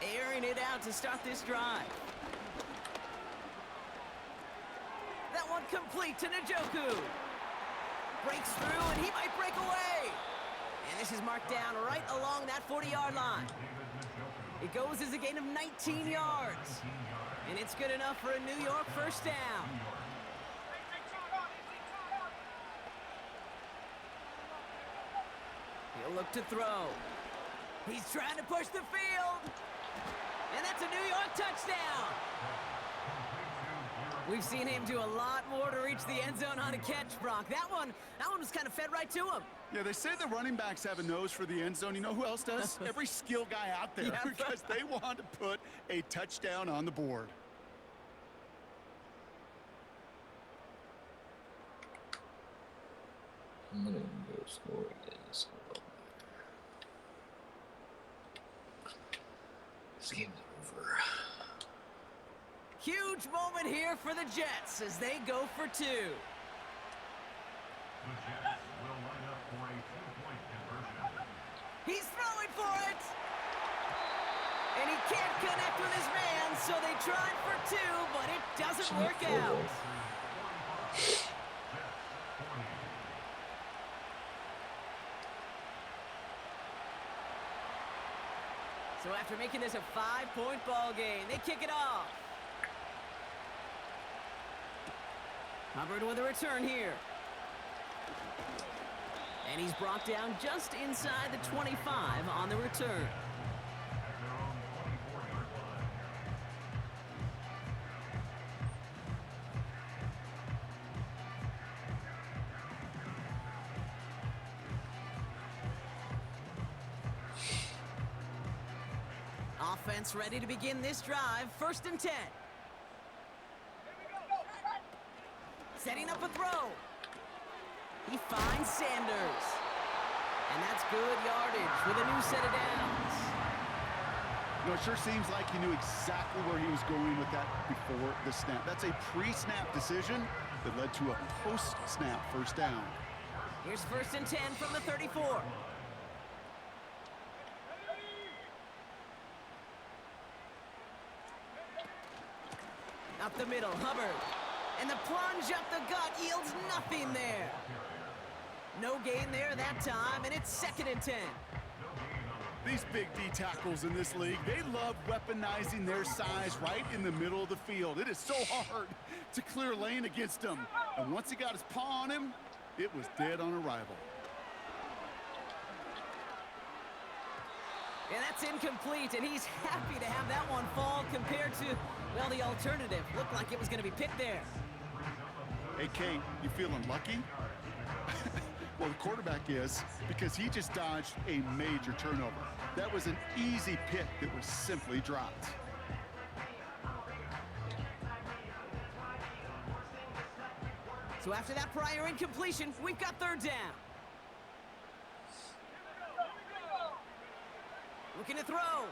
Airing it out to start this drive. That one complete to Njoku. Breaks through and he might break away. And this is marked down right along that 40-yard line. It goes as a gain of 19 yards. And it's good enough for a New York 1st down. He'll look to throw. He's trying to push the field. And that's a New York touchdown. We've seen him do a lot more to reach the end zone on a catch, Brock. That one was kind of fed right to him. Yeah, they say the running backs have a nose for the end zone. You know who else does? Every skill guy out there, Yeah. because they want to put a touchdown on the board. I'm gonna go score this. This game's over. Huge moment here for the Jets as they go for 2. The Jets will line up for a 2-point conversion. He's throwing for it. And he can't connect with his man, so they tried for 2, but it doesn't work out. So after making this a 5-point ball game, they kick it off. Hubbard with a return here. And he's brought down just inside the 25 on the return. Offense ready to begin this drive. 1st and 10. Setting up a throw. He finds Sanders. And that's good yardage with a new set of downs. You know, it sure seems like he knew exactly where he was going with that before the snap. That's a pre-snap decision that led to a post-snap 1st down. Here's 1st and 10 from the 34. Up the middle, Hubbard. And the plunge up the gut yields nothing there. No gain there that time, and it's 2nd and 10. These big D tackles in this league, they love weaponizing their size right in the middle of the field. It is so hard to clear lane against him. And once he got his paw on him, it was dead on arrival. And that's incomplete, and he's happy to have that one fall compared to, well, the alternative. Looked like it was going to be picked there. Hey, Kate, you feeling lucky? Well, the quarterback is, because he just dodged a major turnover. That was an easy pick that was simply dropped. So after that prior incompletion, we've got 3rd down. Looking to throw.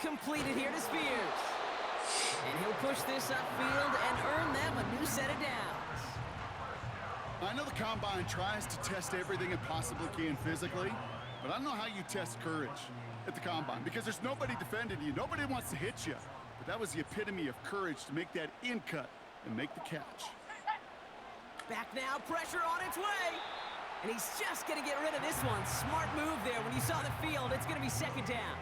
Completed here to Spears. And he'll push this upfield and earn them a new set of downs. I know the Combine tries to test everything it possibly can physically, but I don't know how you test courage at the Combine because there's nobody defending you. Nobody wants to hit you. But that was the epitome of courage to make that in cut and make the catch. Back now, pressure on its way. And he's just going to get rid of this one. Smart move there. When you saw the field, it's going to be 2nd down.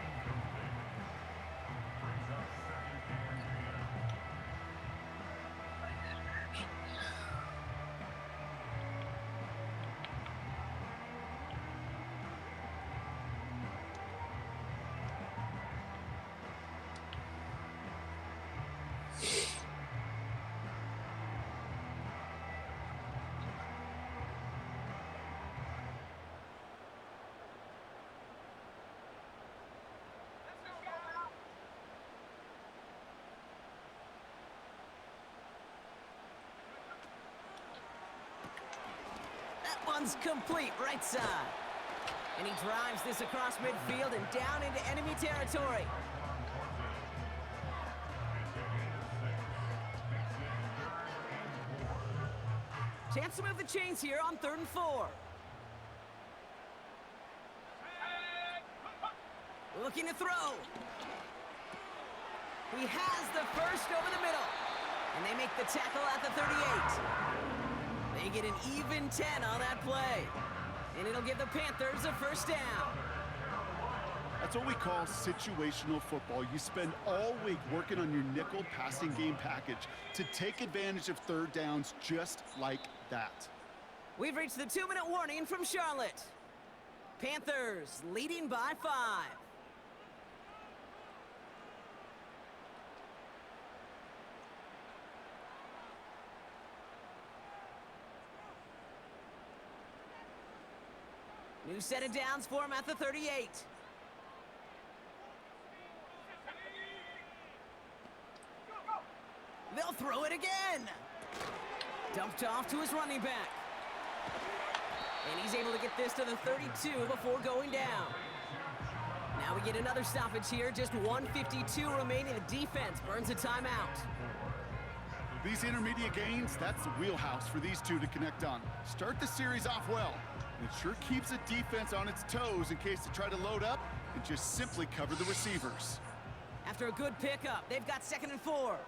One's complete right side. And he drives this across midfield and down into enemy territory. Chance to move the chains here on 3rd and 4. Looking to throw. He has the first over the middle. And they make the tackle at the 38. They get an even 10 on that play. And it'll give the Panthers a 1st down. That's what we call situational football. You spend all week working on your nickel passing game package to take advantage of 3rd downs just like that. We've reached the 2-minute warning from Charlotte. Panthers leading by 5. New set of downs for him at the 38. They'll throw it again. Dumped off to his running back. And he's able to get this to the 32 before going down. Now we get another stoppage here. Just 1:52 remaining. The defense burns a timeout. These intermediate gains, that's the wheelhouse for these two to connect on. Start the series off well. It sure keeps the defense on its toes in case they try to load up and just simply cover the receivers. After a good pickup, they've got 2nd and 4.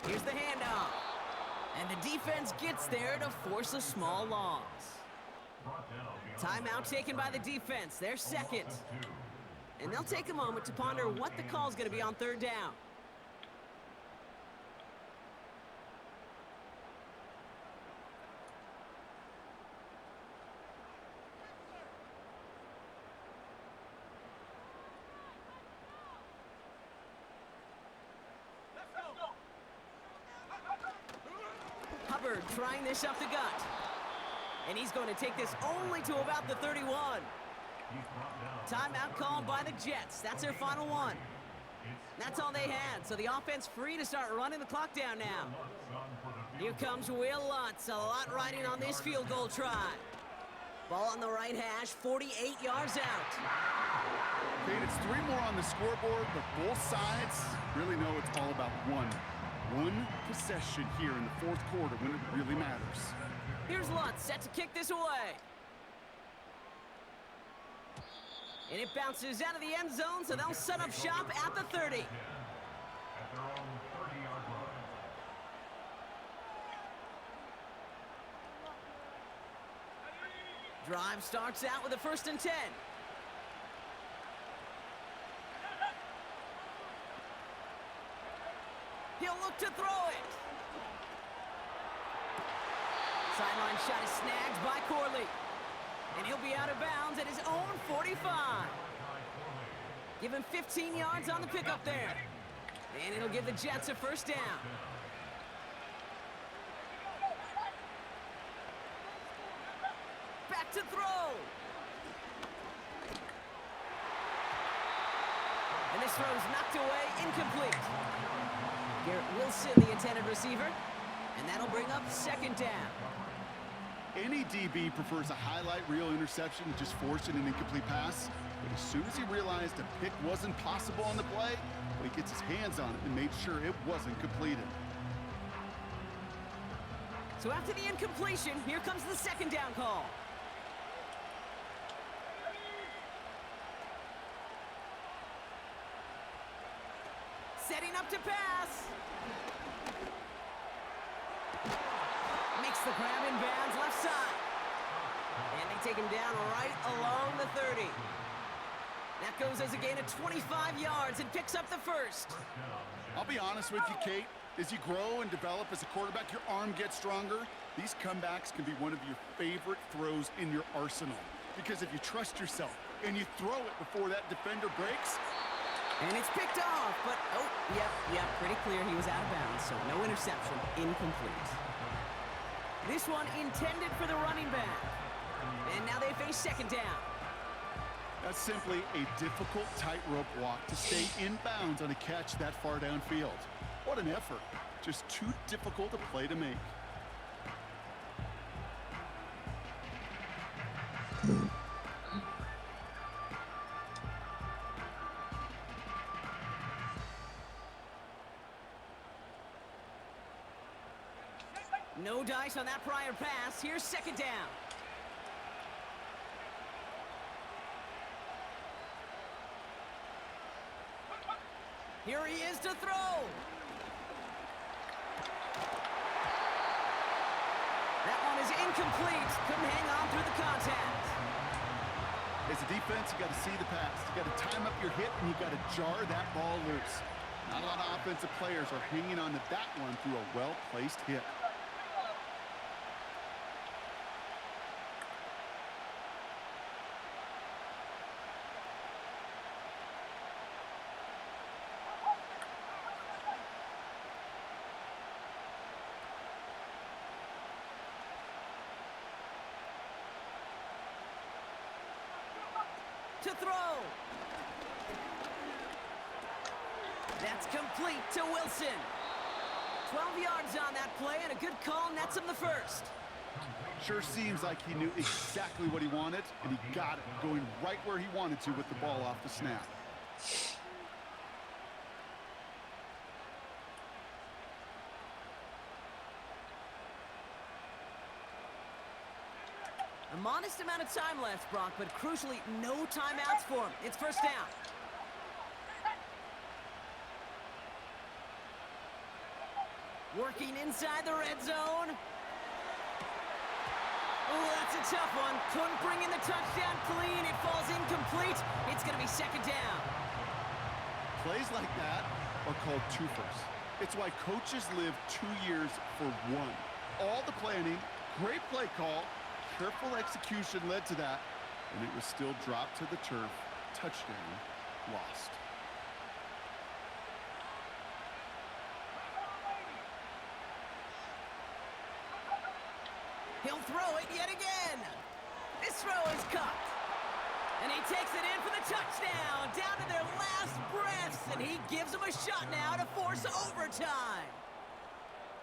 Here's the handoff. And the defense gets there to force a small loss. Timeout taken by the defense. They're 2nd. And they'll take a moment to ponder what the call's going to be on 3rd down. Hubbard trying this up the gut. And he's going to take this only to about the 31. Timeout called by the Jets. That's their final one. That's all they had, so the offense free to start running the clock down now. Here comes Will Lutz, a lot riding on this field goal try. Ball on the right hash, 48 yards out. Okay, it's 3 more on the scoreboard, but both sides really know it's all about one possession here in the 4th quarter when it really matters. Here's Lutz set to kick this away. And it bounces out of the end zone, so they'll set up shop at the 30. At their own 30-yard line. Drive starts out with a 1st and 10. He'll look to throw it. Sideline shot is snagged by Corley. And he'll be out of bounds at his own 45. Give him 15 yards on the pickup there. And it'll give the Jets a 1st down. Back to throw. And this throw is knocked away, incomplete. Garrett Wilson, the intended receiver. And that'll bring up 2nd down. Any DB prefers a highlight reel interception to just forcing an incomplete pass. But as soon as he realized a pick wasn't possible on the play, he gets his hands on it and made sure it wasn't completed. So after the incompletion, here comes the 2nd down call. Setting up to pass. Makes the grab in bounds left side. And they take him down right along the 30. That goes as a gain of 25 yards and picks up the 1st. I'll be honest with you, Kate. As you grow and develop as a quarterback, your arm gets stronger. These comebacks can be one of your favorite throws in your arsenal. Because if you trust yourself and you throw it before that defender breaks. And it's picked off, but yep, pretty clear he was out of bounds, so no interception, incomplete. This one intended for the running back. And now they face 2nd down. That's simply a difficult tightrope walk to stay in bounds on a catch that far downfield. What an effort. Just too difficult a play to make. No dice on that prior pass. Here's 2nd down. Here he is to throw. That one is incomplete. Couldn't hang on through the contact. As a defense, you got to see the pass. You got to time up your hit, and you got to jar that ball loose. Not a lot of offensive players are hanging on to that one through a well-placed hit. To throw. That's complete to Wilson. 12 yards on that play, and a good call nets him the 1st. Sure seems like he knew exactly what he wanted, and he got it, going right where he wanted to with the ball off the snap. A modest amount of time left, Brock, but crucially, no timeouts for him. It's 1st down. Working inside the red zone. Oh, that's a tough one. Couldn't bring in the touchdown clean. It falls incomplete. It's going to be 2nd down. Plays like that are called twofers. It's why coaches live 2 years for one. All the planning, great play call, careful execution led to that, and it was still dropped to the turf. Touchdown, lost. He'll throw it yet again. This throw is caught. And he takes it in for the touchdown, down to their last breaths, and he gives them a shot now to force overtime.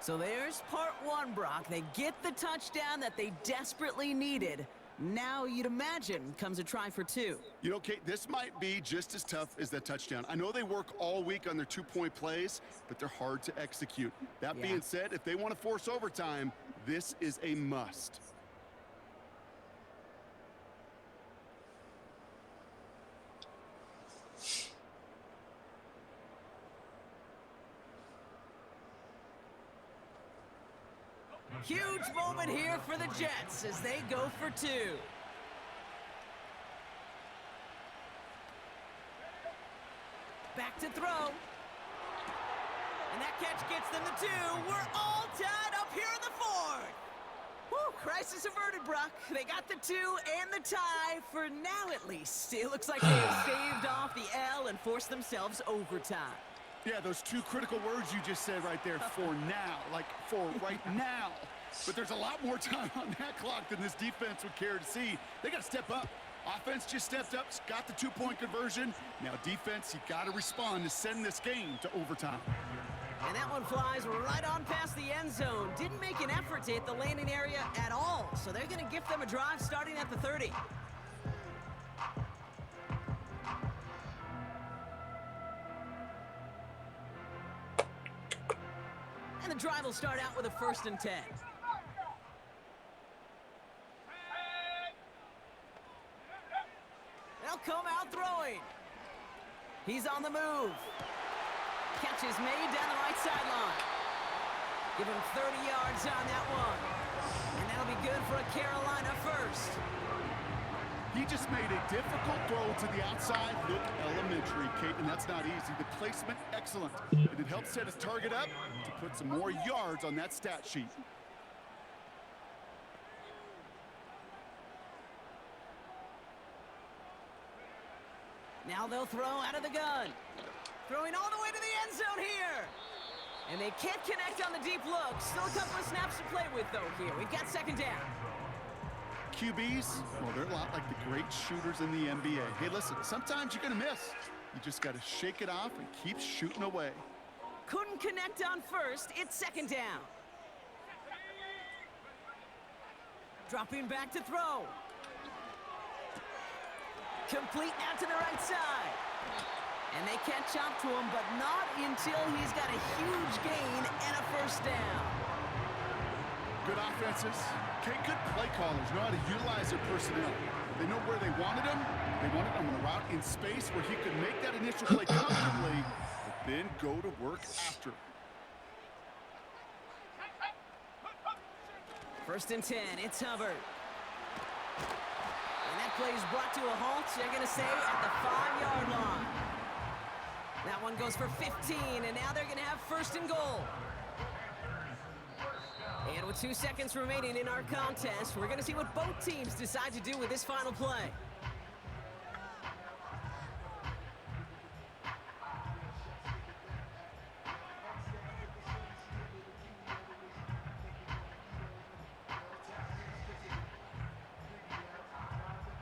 So there's part 1, Brock. They get the touchdown that they desperately needed. Now, you'd imagine, comes a try for 2. You know, Kate, this might be just as tough as that touchdown. I know they work all week on their 2-point plays, but they're hard to execute. That being said, if they want to force overtime, this is a must. Huge moment here for the Jets as they go for two. Back to throw. And that catch gets them the two. We're all tied up here in the fourth. Whew, crisis averted, Brock. They got the two and the tie for now at least. It looks like they have staved off the L and forced themselves overtime. Yeah, those two critical words you just said right there, for now, like for right now. But there's a lot more time on that clock than this defense would care to see. They got to step up. Offense just stepped up, got the two-point conversion. Now defense, you got to respond to send this game to overtime. And that one flies right on past the end zone. Didn't make an effort to hit the landing area at all. So they're going to gift them a drive starting at the 30. And the drive will start out with a 1st and 10. They'll come out throwing. He's on the move. Catch is made down the right sideline. Give him 30 yards on that one. And that'll be good for a Carolina first. He just made a difficult throw to the outside. Look elementary, Kate, and that's not easy. The placement, excellent. And it helped set his target up to put some more yards on that stat sheet. Now they'll throw out of the gun. Throwing all the way to the end zone here. And they can't connect on the deep look. Still a couple of snaps to play with, though, here. We've got 2nd down. QBs, well, they're a lot like the great shooters in the NBA. Hey, listen, sometimes you're going to miss. You just got to shake it off and keep shooting away. Couldn't connect on 1st. It's 2nd down. Dropping back to throw. Complete now to the right side. And they can't chop to him, but not until he's got a huge gain and a 1st down. Good offenses. Okay, good play callers know how to utilize their personnel. They know where they wanted him. They wanted him on the route in space where he could make that initial play comfortably, but then go to work after. 1st and 10, it's Hubbard. And that play is brought to a halt, they're going to say, at the 5-yard line. That one goes for 15, and now they're going to have 1st and goal. And with 2 seconds remaining in our contest, we're going to see what both teams decide to do with this final play.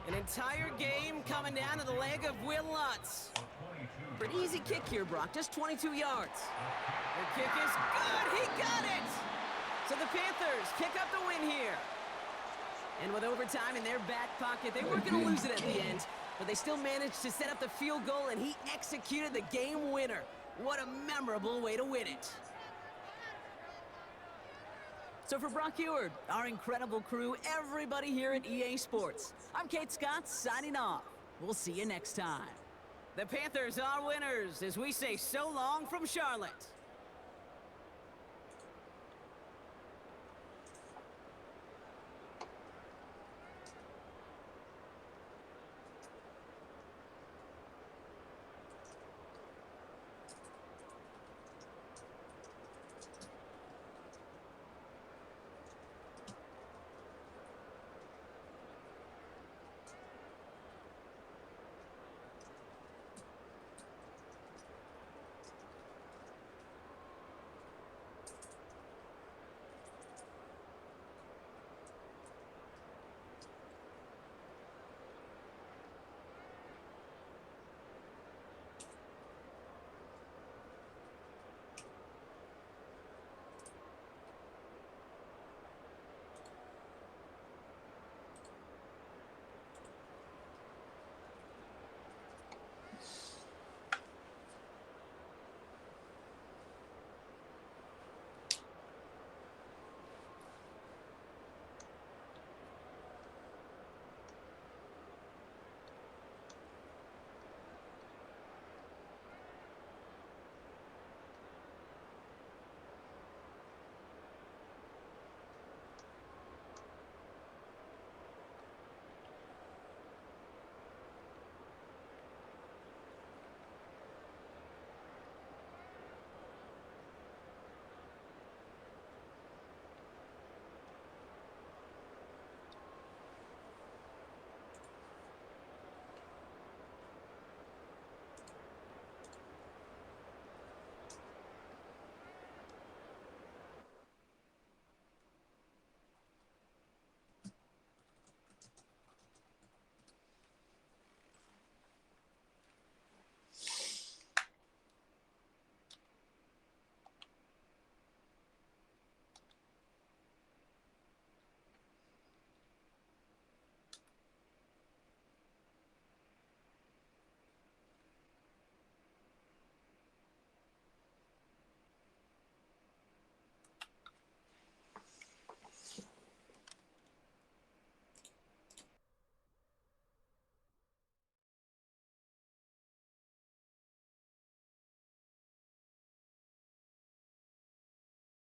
An entire game coming down to the leg of Will Lutz. Pretty easy kick here, Brock, just 22 yards. The kick is good, he got it! So the Panthers pick up the win here. And with overtime in their back pocket, they weren't going to lose it at the end, but they still managed to set up the field goal, and he executed the game winner. What a memorable way to win it. So for Brock Eward, our incredible crew, everybody here at EA Sports, I'm Kate Scott signing off. We'll see you next time. The Panthers are winners as we say so long from Charlotte.